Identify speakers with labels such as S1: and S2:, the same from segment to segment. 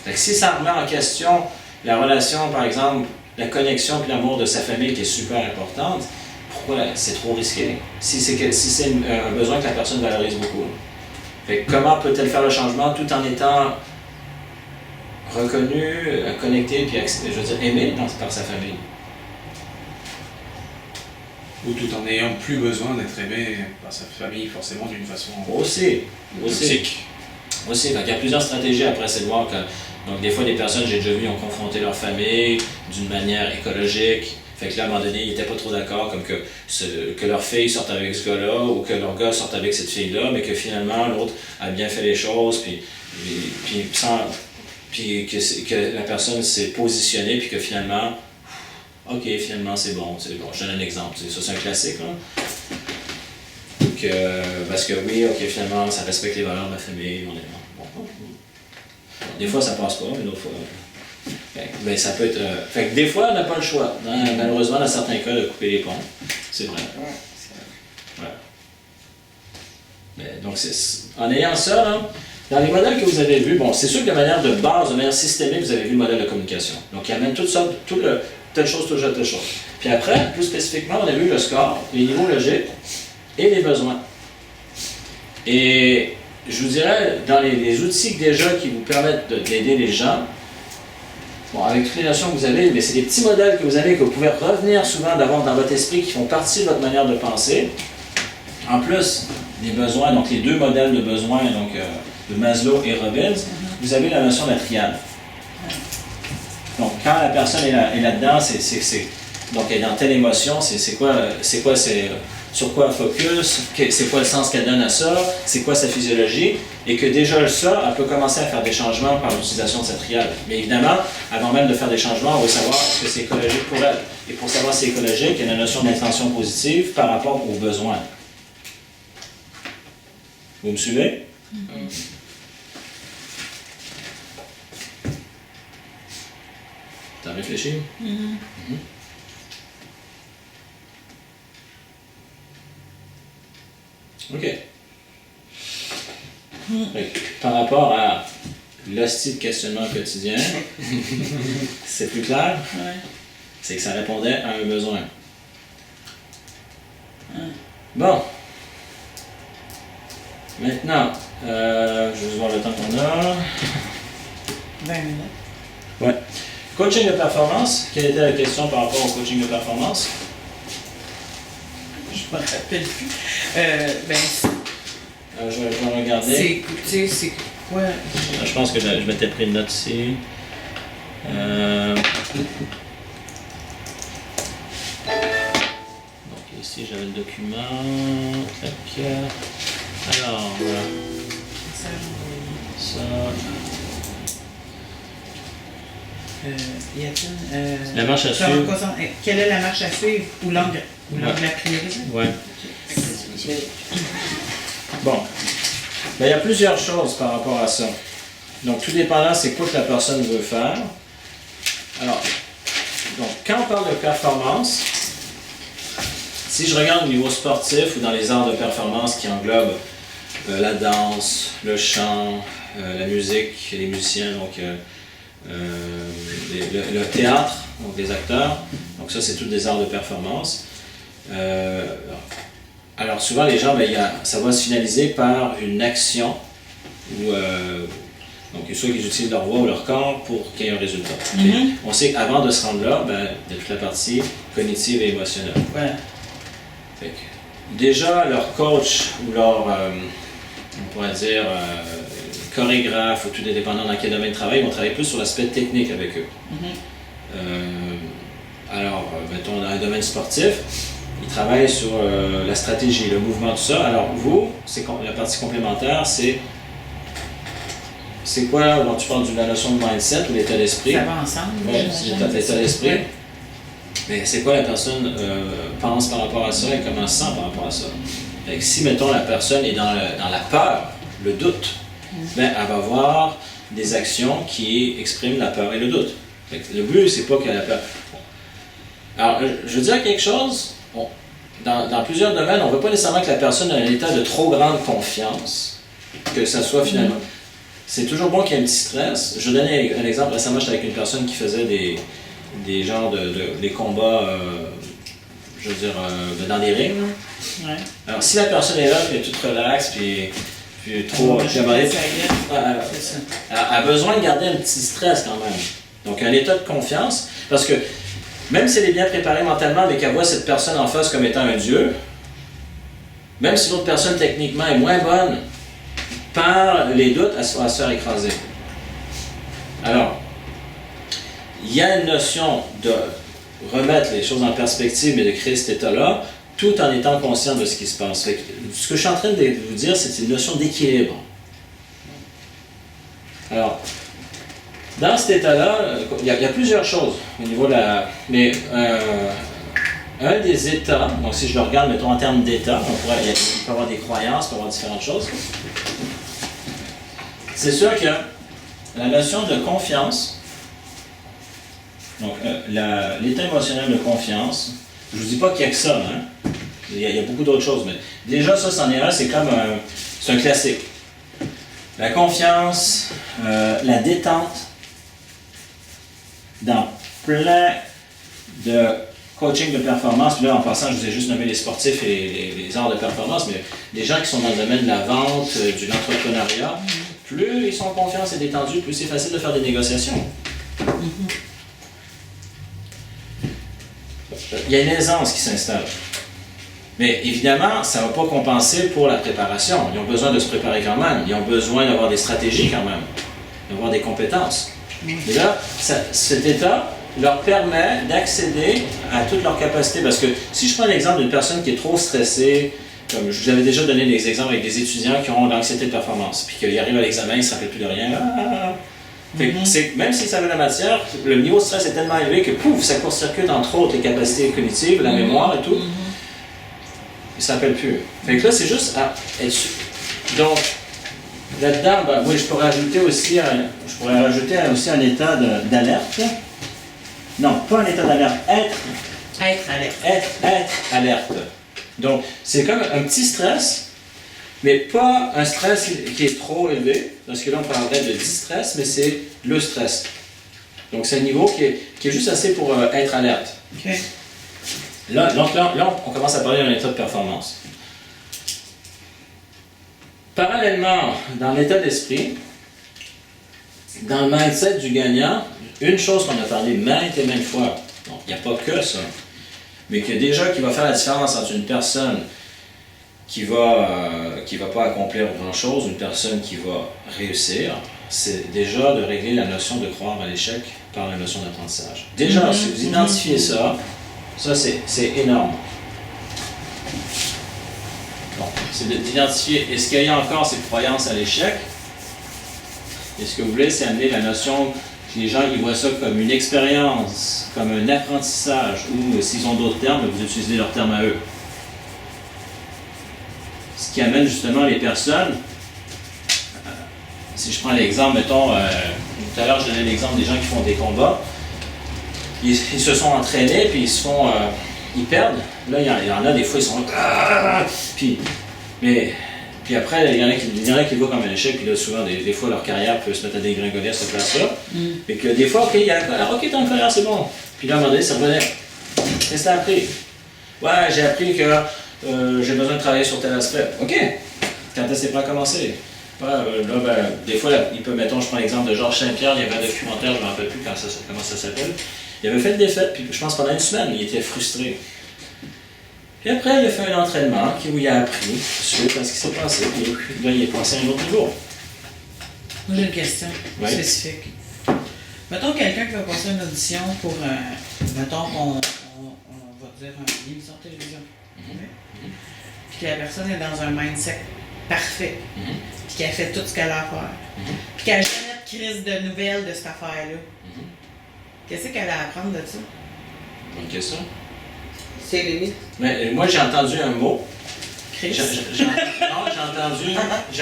S1: Fait que si ça remet en question la relation, par exemple, la connexion et l'amour de sa famille qui est super importante, pourquoi c'est trop risqué? Si c'est un besoin que la personne valorise beaucoup. Fait que comment peut-elle faire le changement tout en étant reconnue, connectée, puis je veux dire aimée par sa famille?
S2: Ou tout en n'ayant plus besoin d'être aimé par sa famille, forcément d'une façon
S1: aussi.
S2: toxique.
S1: Aussi, il y a plusieurs stratégies après, c'est de voir que donc des fois des personnes, j'ai déjà vu, ont confronté leur famille d'une manière écologique. Fait que là, à un moment donné, ils n'étaient pas trop d'accord, comme que leur fille sorte avec ce gars-là ou que leur gars sorte avec cette fille-là, mais que finalement, l'autre a bien fait les choses, puis que la personne s'est positionnée, puis que finalement, OK, finalement, c'est bon. Je donne un exemple. Ça, c'est un classique, là. Parce que oui, OK, finalement, ça respecte les valeurs de ma famille. Des fois, ça passe pas, mais d'autres fois... Ben, ça peut être... Fait que des fois, on n'a pas le choix. Malheureusement, dans certains cas, de couper les ponts. C'est vrai. Ouais. Mais, donc, en ayant ça, là, dans les modèles que vous avez vus, bon, c'est sûr que de manière de base, de manière systémique, vous avez vu le modèle de communication. Donc, il amène toutes sortes, telle chose, telle chose. Puis après, plus spécifiquement, on a vu le score, les niveaux logiques et les besoins. Et je vous dirais, dans les outils déjà qui vous permettent d'aider les gens, bon, avec toutes les notions que vous avez, mais c'est des petits modèles que vous avez, que vous pouvez revenir souvent d'avoir dans votre esprit, qui font partie de votre manière de penser. En plus des besoins, donc les deux modèles de besoins, donc de Maslow et Robbins, vous avez la notion de la triade. Donc quand la personne est là-dedans, donc elle est dans telle émotion, sur quoi elle focus, c'est quoi le sens qu'elle donne à ça, c'est quoi sa physiologie, et que déjà ça, elle peut commencer à faire des changements par l'utilisation de cette triade. Mais évidemment, avant même de faire des changements, on veut savoir est-ce que c'est écologique pour elle. Et pour savoir si c'est écologique, il y a la notion d'intention positive par rapport aux besoins. Vous me suivez? T'as réfléchi? OK. Par rapport à l'hostie de questionnement quotidien, c'est plus clair?
S3: Ouais.
S1: C'est que ça répondait à un besoin. Bon. Maintenant, je vais juste voir le temps qu'on a.
S3: 20 minutes.
S1: Ouais. Coaching de performance. Quelle était la question par rapport au coaching de performance?
S3: Je me rappelle plus.
S1: Je vais regarder.
S3: C'est quoi?
S1: Je pense que je m'étais pris une note ici. Donc ici j'avais le document. Tac. Alors, voilà. Ça. La marche à suivre.
S3: Quelle est la marche à suivre ou l'angle de la priorité?
S1: Oui. Bon. Ben, il y a plusieurs choses par rapport à ça. Donc, tout dépendant, c'est quoi que la personne veut faire. Alors, donc, quand on parle de performance, si je regarde au niveau sportif ou dans les arts de performance qui englobent la danse, le chant, la musique, les musiciens, donc le théâtre, donc les acteurs, donc ça c'est tous des arts de performance. Alors souvent les gens, ça va se finaliser par une action où donc soit qu'ils utilisent leur voix ou leur corps pour qu'il y ait un résultat. On sait qu'avant de se rendre là, il y a toute la partie cognitive et émotionnelle.
S3: Voilà.
S1: Fait que, déjà leur coach ou leur, on pourrait dire, chorégraphe ou tout dépendant dans quel domaine de travail, ils vont travailler plus sur l'aspect technique avec eux. Alors, mettons dans le domaine sportif, ils travaillent sur la stratégie, le mouvement, tout ça. Alors vous, la partie complémentaire, c'est quoi, quand tu parles de la notion de mindset ou l'état d'esprit?
S3: Ça va ensemble.
S1: Oui, c'est l'état d'esprit. Mais c'est quoi la personne pense par rapport à ça et comment elle se sent par rapport à ça? Fait que si, mettons, la personne est dans la peur, le doute, elle va avoir des actions qui expriment la peur et le doute. Fait que le but, c'est pas qu'elle a peur. Alors, je veux dire quelque chose, dans plusieurs domaines, on ne veut pas nécessairement que la personne ait un état de trop grande confiance, que ça soit finalement... c'est toujours bon qu'il y ait un petit stress. Je vais donner un exemple. Récemment, j'étais avec une personne qui faisait des genres des combats, je veux dire, dans des rings.
S3: Ouais.
S1: Alors, si la personne est là, puis elle est toute relaxe, puis trop camarade, elle a besoin de garder un petit stress quand même. Donc, un état de confiance, parce que même si elle est bien préparée mentalement, mais qu'elle voit cette personne en face comme étant un dieu, même si l'autre personne techniquement est moins bonne, par les doutes, elle va se faire écraser. Alors, il y a une notion de remettre les choses en perspective et de créer cet état-là, tout en étant conscient de ce qui se passe. Fait que, ce que je suis en train de vous dire, c'est une notion d'équilibre. Alors, dans cet état-là, il y a plusieurs choses au niveau de la... Mais un des états, donc si je le regarde, mettons en termes d'état, il peut y avoir des croyances, il peut y avoir différentes choses. C'est sûr que la notion de confiance, donc l'état émotionnel de confiance, je ne vous dis pas qu'il y a que ça, hein? Il y a beaucoup d'autres choses, mais déjà ça, c'en est un, c'est comme c'est un classique. La confiance, la détente, dans plein de coaching de performance, puis là en passant, je vous ai juste nommé les sportifs et les arts de performance, mais les gens qui sont dans le domaine de la vente, de l'entrepreneuriat, plus ils sont en confiance et détendus, plus c'est facile de faire des négociations. Il y a une aisance qui s'installe. Mais évidemment, ça ne va pas compenser pour la préparation. Ils ont besoin de se préparer quand même. Ils ont besoin d'avoir des stratégies quand même, d'avoir des compétences. Et là, cet état leur permet d'accéder à toutes leurs capacités. Parce que si je prends l'exemple d'une personne qui est trop stressée, comme je vous avais déjà donné des exemples avec des étudiants qui ont l'anxiété de performance, puis qu'ils arrivent à l'examen, ils ne se rappellent plus de rien. Fait que même s'ils savaient la matière, le niveau de stress est tellement élevé que pouf, ça court-circuite entre autres les capacités cognitives, la mémoire et tout. Ils ne se rappellent plus. Fait que là, c'est juste à être sûr. Donc, là-dedans, ben, oui, je pourrais rajouter aussi un état d'alerte. Non, pas un état d'alerte, être
S3: alerte.
S1: Être alerte. Donc, c'est comme un petit stress, mais pas un stress qui est trop élevé, parce que là, on parlerait de distress, mais c'est le stress. Donc, c'est un niveau qui est juste assez pour être alerte.
S3: OK.
S1: Là, on commence à parler d'un état de performance. Parallèlement, dans l'état d'esprit, dans le mindset du gagnant, une chose qu'on a parlé maintes et maintes fois, donc il n'y a pas que ça, mais qui va faire la différence entre une personne qui va pas accomplir grand-chose, une personne qui va réussir, c'est déjà de régler la notion de croire à l'échec par la notion d'apprentissage. Déjà, si vous identifiez ça c'est énorme. Bon, c'est d'identifier, est-ce qu'il y a encore ces croyances à l'échec? Et ce que vous voulez, c'est amener la notion que les gens ils voient ça comme une expérience, comme un apprentissage, ou s'ils ont d'autres termes, vous utilisez leurs termes à eux. Ce qui amène justement les personnes, si je prends l'exemple, mettons, tout à l'heure je donnais l'exemple des gens qui font des combats, ils se sont entraînés, puis ils perdent. Là, il y en a des fois, ils sont puis après, il y en a qui le voient comme un échec, puis là, souvent, des fois, leur carrière peut se mettre à dégringoler à cette place-là. Et que des fois, OK, t'es en carrière, c'est bon. Puis là, à un moment donné, ça revenait. Qu'est-ce que t'as appris? Ouais, j'ai appris que j'ai besoin de travailler sur tel aspect. OK. Quand est-ce que t'es prêt à commencer? Ouais, des fois, il peut, mettons, je prends l'exemple de Georges Saint-Pierre, il y avait un documentaire, je ne me rappelle plus comment ça s'appelle. Il avait fait des fêtes, puis je pense pendant une semaine, il était frustré. Puis après, il a fait un entraînement où il a appris suite à ce qui s'est passé, puis là, il est passé à un autre niveau.
S3: Moi, j'ai une question spécifique. Mettons quelqu'un qui va passer une audition pour, mettons qu'on va dire une émission de télévision. Puis que la personne est dans un mindset parfait, puis qu'elle fait tout ce qu'elle a à faire, puis qu'elle n'a jamais de crise de nouvelles de cette affaire-là. Qu'est-ce qu'elle a à apprendre de ça?
S1: Bonne question.
S3: C'est limite.
S1: Mais moi, j'ai entendu un mot.
S3: Chris?
S1: J'ai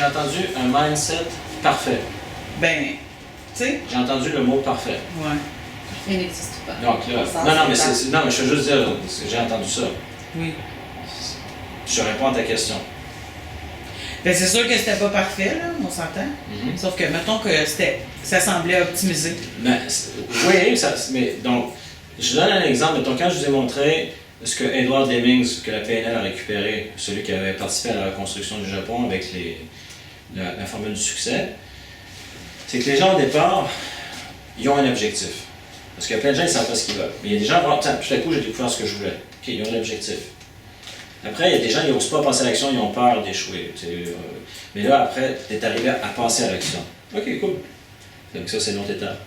S1: entendu un mindset parfait.
S3: Ben, tu sais.
S1: J'ai entendu le mot parfait.
S3: Ouais.
S4: Il n'existe pas.
S1: Donc là, non, mais je veux juste dire, j'ai entendu ça.
S3: Oui.
S1: Je réponds à ta question.
S3: Ben, c'est sûr que c'était pas parfait, là, on s'entend. Sauf que, mettons que ça semblait optimisé.
S1: Ben, oui, mais donc, je donne un exemple. Mettons, quand je vous ai montré ce que Edward Demings, que la PNL a récupéré, celui qui avait participé à la reconstruction du Japon avec la formule du succès, c'est que les gens, au départ, ils ont un objectif. Parce qu'il y a plein de gens qui ne savent pas ce qu'ils veulent. Mais il y a des gens, tout à coup, j'ai découvert ce que je voulais. OK, ils ont un objectif. Après, il y a des gens qui n'osent pas passer à l'action, ils ont peur d'échouer. Mais là, après, tu es arrivé à passer à l'action. OK, cool. Donc ça, c'est l'autre étape.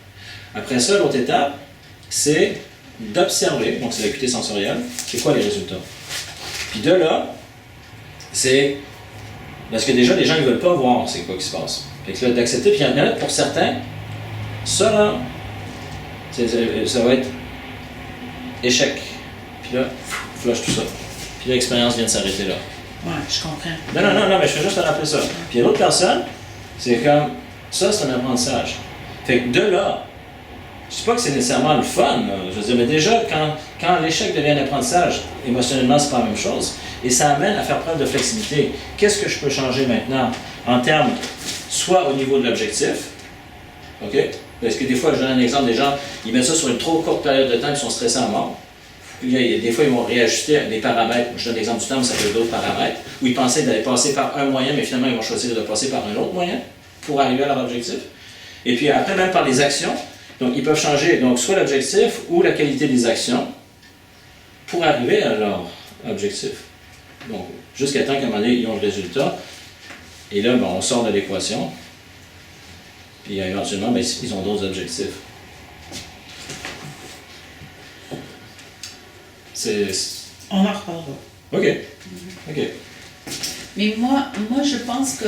S1: Après ça, l'autre étape, c'est d'observer, donc c'est l'acuité sensorielle, c'est quoi les résultats. Puis de là, c'est... Parce que déjà, les gens, ils ne veulent pas voir c'est quoi qui se passe. Fait que là, d'accepter, puis il y en a pour certains, ça là, ça va être échec. Puis là, flush tout ça. Puis l'expérience vient de s'arrêter là.
S3: Ouais, je comprends.
S1: Non, mais je fais juste te rappeler ça. Puis il y a d'autres personnes, c'est comme, ça c'est un apprentissage. Fait que de là, je dis pas que c'est nécessairement le fun, là. Je veux dire, mais déjà, quand l'échec devient un apprentissage, émotionnellement, c'est pas la même chose. Et ça amène à faire preuve de flexibilité. Qu'est-ce que je peux changer maintenant en termes, soit au niveau de l'objectif, OK? Parce que des fois, je donne un exemple, des gens, ils mettent ça sur une trop courte période de temps, ils sont stressés à mort. Puis là, des fois, ils vont réajuster des paramètres. Je donne l'exemple du temps, mais ça peut être d'autres paramètres, où ils pensaient d'aller passer par un moyen, mais finalement, ils vont choisir de passer par un autre moyen pour arriver à leur objectif. Et puis après, même par les actions, donc ils peuvent changer donc, soit l'objectif ou la qualité des actions pour arriver à leur objectif. Donc, jusqu'à temps qu'à un moment donné, ils ont le résultat. Et là, ben, on sort de l'équation. Puis éventuellement, ben, ils ont d'autres objectifs.
S3: On en reparlera.
S1: OK. OK.
S4: Mais moi, je pense que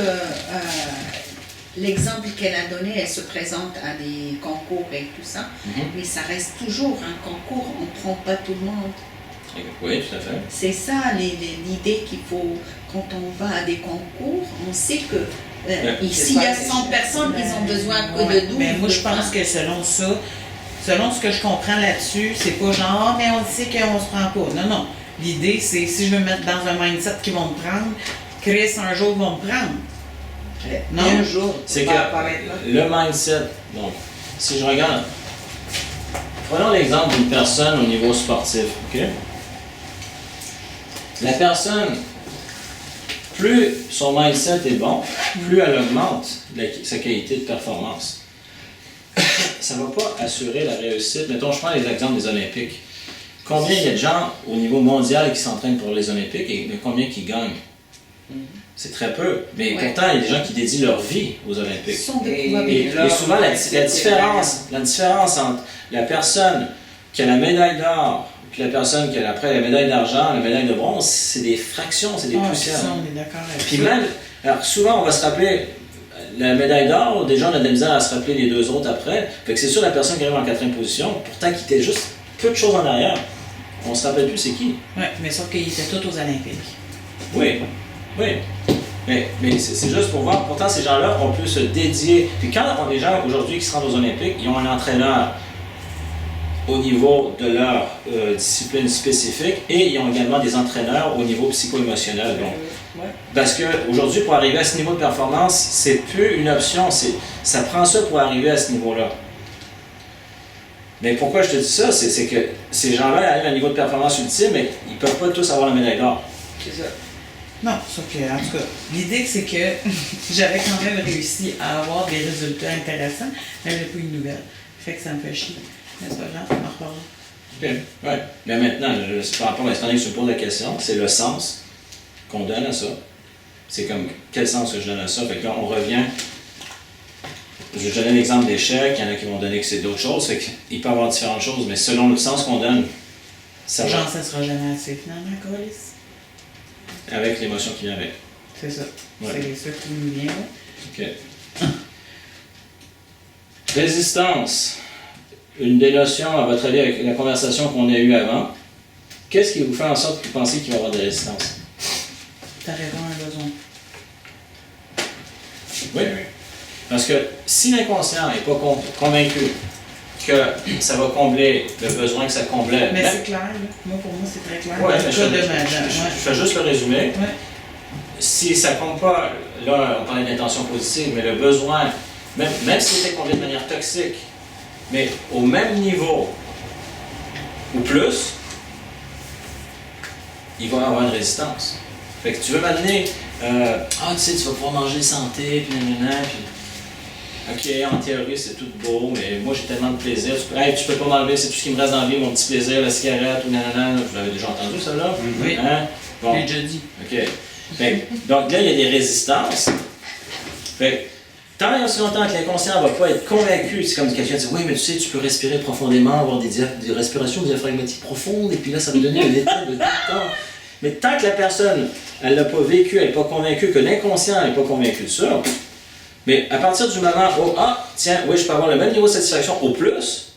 S4: l'exemple qu'elle a donné, elle se présente à des concours et tout ça, mais ça reste toujours un concours, on ne prend pas tout le monde.
S1: Oui, tout à fait.
S4: C'est ça l'idée qu'il faut, quand on va à des concours, on sait que s'il y a 100 personnes, ils ont besoin que de 12.
S3: Mais moi, je pense que selon ça, selon ce que je comprends là-dessus, c'est pas genre, mais on sait qu'on se prend pas. Non, non. L'idée, c'est si je veux me mettre dans un mindset qui vont me prendre, Chris, un jour, vont me prendre. Non,
S5: un jour,
S1: c'est que
S5: apparaître là.
S1: le mindset, donc, si je regarde, prenons l'exemple d'une personne au niveau sportif, OK? La personne, plus son mindset est bon, plus elle augmente sa qualité de performance. Ça ne va pas assurer la réussite. Mettons, je prends les exemples des Olympiques. Combien il y a de gens au niveau mondial qui s'entraînent pour les Olympiques et combien qui gagnent? C'est très peu. Mais pourtant, il y a des gens qui dédient leur vie aux Olympiques.
S4: Ce sont des
S1: Et
S4: probabilités.
S1: souvent, la différence entre la personne qui a la médaille d'or puis la personne qui a après la médaille d'argent, la médaille de bronze, c'est des fractions, c'est des poussières.
S3: Ça, on est d'accord avec
S1: Puis
S3: ça.
S1: même, alors souvent, on va se rappeler la médaille d'or, déjà, on a de la misère à se rappeler les deux autres après. Fait que c'est sûr, la personne qui arrive en 4e position, pourtant qui était juste peu de choses en arrière, on se rappelle plus c'est qui.
S3: Oui, mais sauf qu'ils étaient tous aux Olympiques.
S1: Oui, oui. Mais c'est juste pour voir, pourtant ces gens-là, on peut se dédier. Puis quand on a des gens aujourd'hui qui se rendent aux Olympiques, ils ont un entraîneur au niveau de leur discipline spécifique et ils ont également des entraîneurs au niveau psycho-émotionnel. Donc, parce qu'aujourd'hui, pour arriver à ce niveau de performance, c'est plus une option, ça prend ça pour arriver à ce niveau-là. Mais pourquoi je te dis ça, c'est que ces gens-là arrivent à un niveau de performance ultime, mais ils ne peuvent pas tous avoir la médaille d'or.
S5: C'est ça.
S3: Non, sauf que, en tout cas, l'idée, c'est que j'avais quand même réussi à avoir des résultats intéressants, mais j'ai pas eu de nouvelles. Fait que ça me fait chier. Mais c'est pas grave, on en reparlera.
S1: OK, ouais. Mais maintenant, par rapport à ce que tu me poses la question, c'est le sens qu'on donne à ça. C'est comme, quel sens que je donne à ça? Fait que là, on revient. Je vais donner l'exemple d'échec, il y en a qui vont donner que c'est d'autres choses. Fait qu'il peut y avoir différentes choses, mais selon le sens qu'on donne, ça va
S3: Genre, ça sera jamais assez, finalement, Colis.
S1: avec l'émotion qui vient avec.
S3: C'est ça.
S1: Ouais.
S3: C'est ça qui nous vient, là.
S1: OK. Résistance. Une des notions, à votre avis, avec la conversation qu'on a eue avant, qu'est-ce qui vous fait en sorte que vous pensez qu'il va y avoir de la résistance?
S3: Ta raison a un besoin.
S1: Oui. Parce que si l'inconscient n'est pas convaincu que ça va combler le besoin que ça comblait,
S3: Mais c'est clair, là. Moi, pour moi, c'est très clair.
S1: Ouais,
S3: Dans le
S1: mais
S3: cas de madame.
S1: je fais juste le résumé.
S3: Ouais.
S1: si ça compte pas, là, on parlait d'intention positive, mais le besoin, même si c'était conduit de manière toxique, mais au même niveau ou plus, il va y avoir une résistance. Fait que tu veux m'amener, tu sais, tu vas pouvoir manger santé, puis nanana, puis ok, en théorie, c'est tout beau, mais moi, j'ai tellement de plaisir. Tu peux pas m'enlever, c'est tout ce qui me reste dans la vie, mon petit plaisir, la cigarette, ou nanana. Vous l'avez déjà entendu, ça, là?
S3: Oui.
S1: Hein? Bon.
S3: Je l'ai déjà dit.
S1: OK. Fait que, donc là, il y a des résistances. Fait que, tant et aussi longtemps que l'inconscient ne va pas être convaincu, c'est comme quelqu'un dit, oui, mais tu sais, tu peux respirer profondément, avoir des respirations diaphragmatiques profondes, et puis là, ça va donner un état de détente. Mais tant que la personne, elle ne l'a pas vécu, elle n'est pas convaincue, que l'inconscient n'est pas convaincu de ça, mais à partir du moment où, tiens, oui, je peux avoir le même niveau de satisfaction au plus,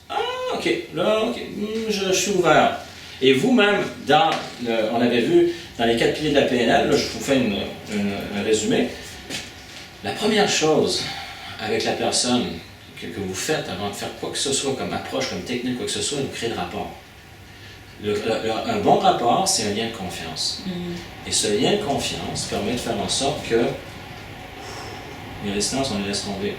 S1: ok, là, ok, je suis ouvert. Et vous-même, on avait vu dans les 4 piliers de la PNL, là, je vous fais un résumé, la première chose avec la personne que vous faites avant de faire quoi que ce soit comme approche, comme technique, quoi que ce soit, vous créez le rapport. Un bon rapport, c'est un lien de confiance. Et ce lien de confiance permet de faire en sorte que les résistances, on les laisse tomber.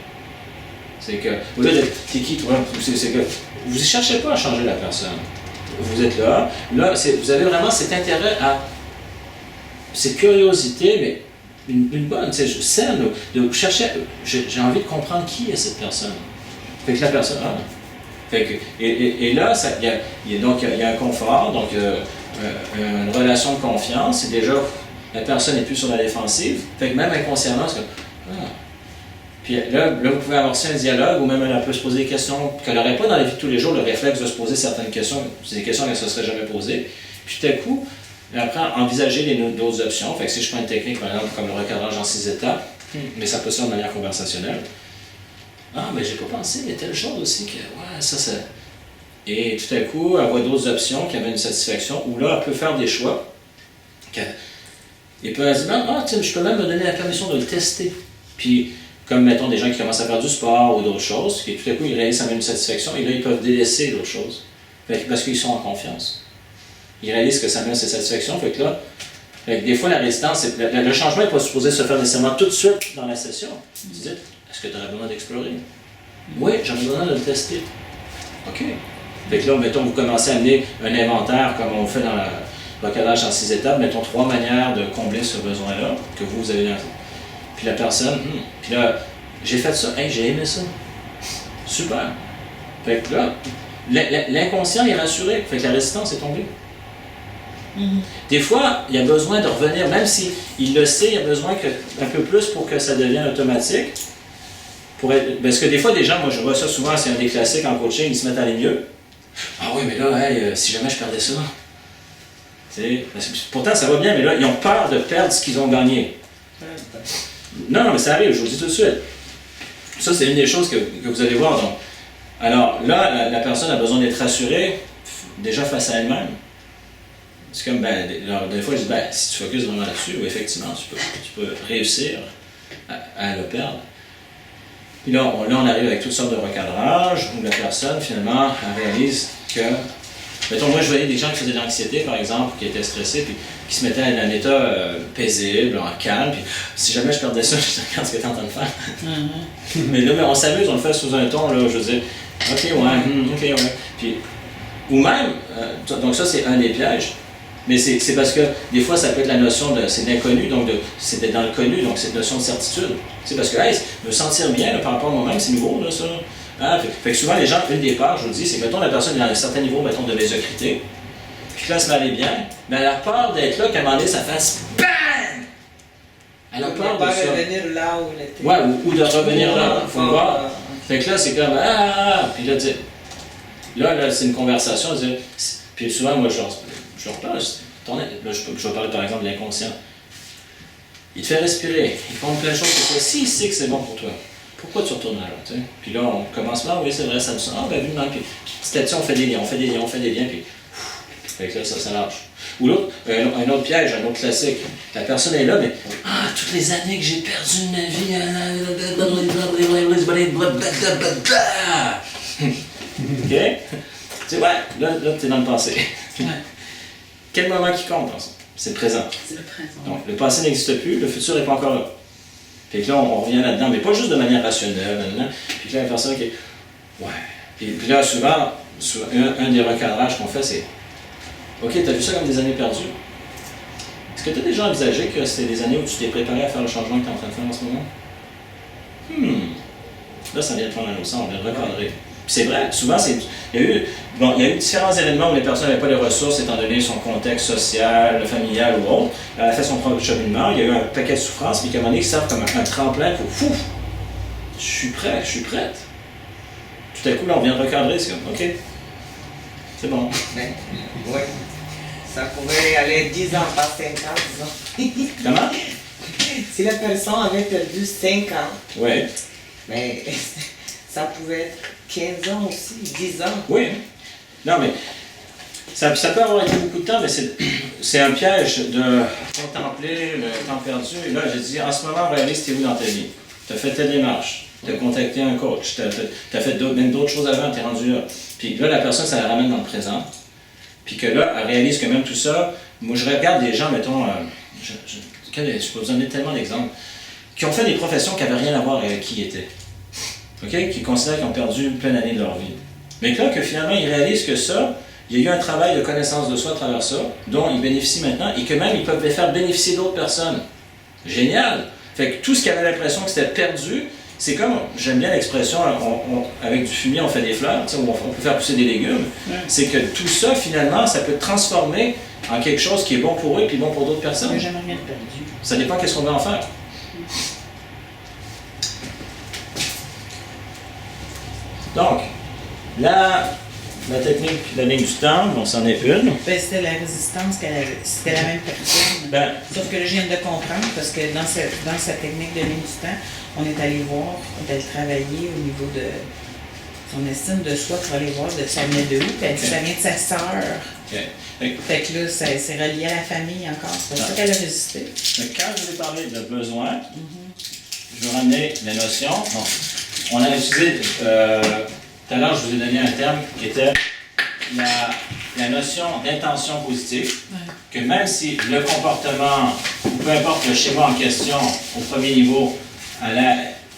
S1: C'est que, au lieu d'être, t'es qui toi? C'est que vous ne cherchez pas à changer la personne. Vous êtes là, vous avez vraiment cet intérêt à, cette curiosité, mais une bonne, saine, de chercher, j'ai envie de comprendre qui est cette personne. Fait que la personne, fait que, et là, il y a un confort, donc une relation de confiance, et déjà, la personne n'est plus sur la défensive, fait que même inconsciemment, c'est comme, Puis là, vous pouvez amorcer un dialogue, ou même elle peut se poser des questions qu'elle n'aurait pas dans la vie de tous les jours, le réflexe de se poser certaines questions, c'est des questions qu'elle ne se serait jamais posées. Puis tout à coup, après, envisager d'autres options. Fait que si je prends une technique, par exemple, comme le recadrage en 6 étapes, mais ça peut se faire de manière conversationnelle. Mais j'ai pas pensé, il y a telle chose aussi que, ça. Et tout à coup, elle voit d'autres options qui avaient une satisfaction, où là, elle peut faire des choix. Et puis elle se dit, tiens, je peux même me donner la permission de le tester. Puis, comme, mettons, des gens qui commencent à faire du sport ou d'autres choses, qui tout à coup, ils réalisent une satisfaction, et là, ils peuvent délaisser d'autres choses. Parce qu'ils sont en confiance. Ils réalisent que ça amène cette satisfaction. Fait que là, des fois, la résistance, le changement n'est pas supposé se faire nécessairement tout de suite dans la session. Tu dis, est-ce que tu aurais besoin d'explorer? Oui, j'en ai besoin de le tester. OK. Fait que là, mettons, vous commencez à amener un inventaire, comme on fait dans le recadrage en 6 étapes, mettons 3 manières de combler ce besoin-là que vous avez dans. Puis la personne, puis là, j'ai fait ça, j'ai aimé ça. Super. Fait que là, l'inconscient est rassuré, fait que la résistance est tombée. Des fois, il y a besoin de revenir, même s'il le sait, il y a besoin un peu plus pour que ça devienne automatique. Parce que des fois, des gens, moi je vois ça souvent, c'est un des classiques en coaching, ils se mettent à aller mieux. Oui, mais là, si jamais je perdais ça. Pourtant, ça va bien, mais là, ils ont peur de perdre ce qu'ils ont gagné. Non, mais ça arrive, je vous le dis tout de suite. Ça, c'est une des choses que vous allez voir. Donc. Alors là, la personne a besoin d'être rassurée, déjà face à elle-même. C'est comme, des fois, je dis, si tu focuses vraiment là-dessus, effectivement, tu peux réussir à le perdre. Puis là, on arrive avec toutes sortes de recadrages où la personne, finalement, elle réalise que... Mettons, moi, je voyais des gens qui faisaient de l'anxiété, par exemple, qui étaient stressés, puis qui se mettaient dans un état paisible, en calme, puis si jamais je perdais ça, je dis, regarde ce que tu es en train de faire. Mais là, on s'amuse, on le fait sous un ton, là, je veux dire, OK, ouais. Puis, ou même, donc ça, c'est un des pièges. Mais c'est parce que des fois, ça peut être la notion c'est de l'inconnu, donc c'est d'être dans le connu, donc cette notion de certitude. C'est parce que, me sentir bien là, par rapport à moi-même, c'est nouveau, là, ça. Fait que souvent, les gens, une des peurs, je vous le dis, c'est que, mettons, la personne est à un certain niveau, mettons, de médiocrité, puis là, elle se met à aller bien, mais elle a peur d'être là, qu'à un moment donné, ça fasse BANG! Elle a peur de ça.
S3: De revenir là où elle était.
S1: Ouais, ou de revenir là, il faut le voir. Fait que là, c'est comme, puis là, c'est une conversation, puis souvent, moi, je reparle, je vais parler par exemple de l'inconscient. Il te fait respirer, il compte plein de choses pour toi. S'il sait que c'est bon pour toi, pourquoi tu retournes là, tu sais? Puis là, on commence là, oui, c'est vrai, ça me sent. Vu, non, puis petit à petit, on fait des liens, puis fait que là, ça lâche. Ou l'autre, un autre piège, un autre classique. La personne est là, mais toutes les années que j'ai perdu de ma vie, OK? Tu sais, là, t'es dans le passé. Quel moment qui compte dans ça? c'est le présent.
S4: C'est le présent.
S1: Donc, le passé n'existe plus, le futur n'est pas encore là. Puis là, on revient là-dedans, mais pas juste de manière rationnelle. Puis là, la personne qui est... Ouais. Puis là, souvent un des recadrages qu'on fait, c'est... OK, tu as vu ça comme des années perdues? Est-ce que tu as déjà envisagé que c'était des années où tu t'es préparé à faire le changement que tu es en train de faire en ce moment? Là, ça vient de prendre un autre sens, on vient de recadrer. Puis c'est vrai, souvent, il y a eu différents événements où les personnes n'avaient pas les ressources, étant donné son contexte social, familial ou autre. Elle a fait son propre cheminement, il y a eu un paquet de souffrances, puis qu'à un moment donné, ça servent comme un tremplin pour « Fouf! Je suis prêt, je suis prête. » Tout à coup, là, on vient de recadrer, c'est comme « OK, c'est bon. »
S5: Mais, oui. Ça pourrait aller 10 ans, pas 5 ans, disons.
S1: Comment?
S5: Si la personne avait perdu 5 ans,
S1: Oui.
S5: mais ça pouvait être 15 ans aussi, 10 ans.
S1: Oui. Non, mais ça peut avoir été beaucoup de temps, mais c'est un piège de contempler le temps perdu. Et là, j'ai dit, en ce moment, réalise t'es où dans ta vie? Tu as fait telle démarche, tu as contacté un coach, tu as fait même d'autres choses avant, tu es rendu là. Puis là, la personne, ça la ramène dans le présent. Puis que là, elle réalise que même tout ça, moi, je regarde des gens, mettons, je peux vous donner tellement d'exemples, qui ont fait des professions qui n'avaient rien à voir avec qui ils étaient. OK? Qui considèrent qu'ils ont perdu plein d'années de leur vie. Mais que là, que finalement, ils réalisent que ça, il y a eu un travail de connaissance de soi à travers ça, dont ils bénéficient maintenant, et que même ils peuvent les faire bénéficier d'autres personnes. Génial! Fait que tout ce qui avait l'impression que c'était perdu, c'est comme, j'aime bien l'expression, avec du fumier on fait des fleurs, on peut faire pousser des légumes. Ouais. C'est que tout ça, finalement, ça peut transformer en quelque chose qui est bon pour eux et puis bon pour d'autres personnes.
S3: Mais jamais rien de perdu.
S1: Ça dépend qu'est-ce qu'on veut en faire. Donc, la technique, la ligne du temps, bon, c'en est une.
S3: Ben, c'était la résistance qu'elle avait. C'était la même personne. Sauf que là, je viens de comprendre, parce que dans sa technique de ligne du temps, on est allé voir, on est allé travailler au niveau de son estime de soi pour aller voir ça venait de où. Puis elle dit ça vient de sa sœur. Fait que là, c'est relié à la famille encore. C'est pour ça qu'elle a résisté.
S1: Quand je vous ai parlé de besoin, je vais ramener la notion. Bon, on a utilisé, tout à l'heure, je vous ai donné un terme qui était la notion d'intention positive. Ouais. Que même si le comportement, ou peu importe le schéma en question, au premier niveau,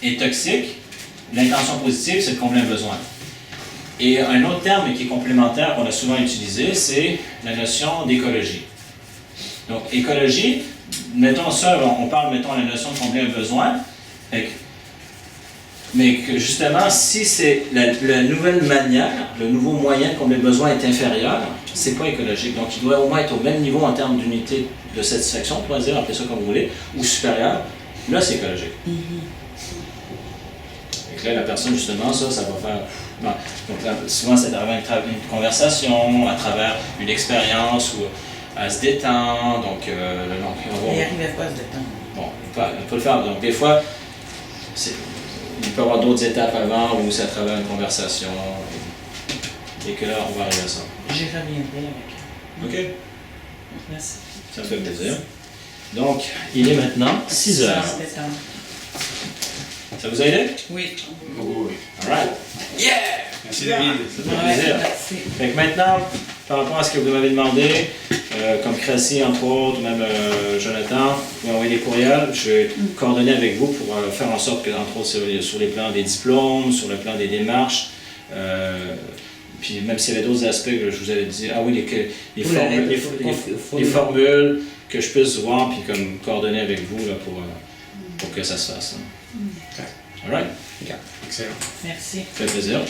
S1: est toxique, l'intention positive, c'est de combler un besoin. Et un autre terme qui est complémentaire qu'on a souvent utilisé, c'est la notion d'écologie. Donc, écologie, mettons ça, on parle, mettons, la notion de combler un besoin, mais que justement, si c'est la nouvelle manière, le nouveau moyen de combler le besoin est inférieur, c'est pas écologique. Donc, il doit au moins être au même niveau en termes d'unité de satisfaction, on pourrait dire, appelez ça comme vous voulez, ou supérieur. Là, c'est écologique. Et là, la personne, justement, ça va faire... Bon. Donc, là, souvent, c'est à travers une conversation, à travers une expérience, où elle se détend, donc...
S3: il n'arrivait pas à se détendre.
S1: Bon, il peut le faire. Donc, des fois, il peut y avoir d'autres étapes avant, où c'est à travers une conversation, et que là, on va arriver à ça.
S3: J'y reviendrai avec elle.
S1: OK.
S3: Merci.
S1: Ça me fait plaisir. Donc, il est maintenant 6 heures. Ça vous a aidé?
S3: Oui.
S2: Oui.
S1: All right. Yeah!
S2: Merci David.
S1: Ça fait plaisir.
S3: Merci.
S1: Fait que maintenant, par rapport à ce que vous m'avez demandé, comme Cressy entre autres, ou même Jonathan, vous m'envoyez des courriels, je vais coordonner avec vous pour faire en sorte que, entre autres, sur les plans des diplômes, sur le plan des démarches, puis même s'il y avait d'autres aspects que je vous avais dit, ah oui, les formules, que je puisse voir puis comme coordonner avec vous là, pour que ça se fasse. All right?
S2: Excellent.
S3: Merci.
S1: Ça fait plaisir.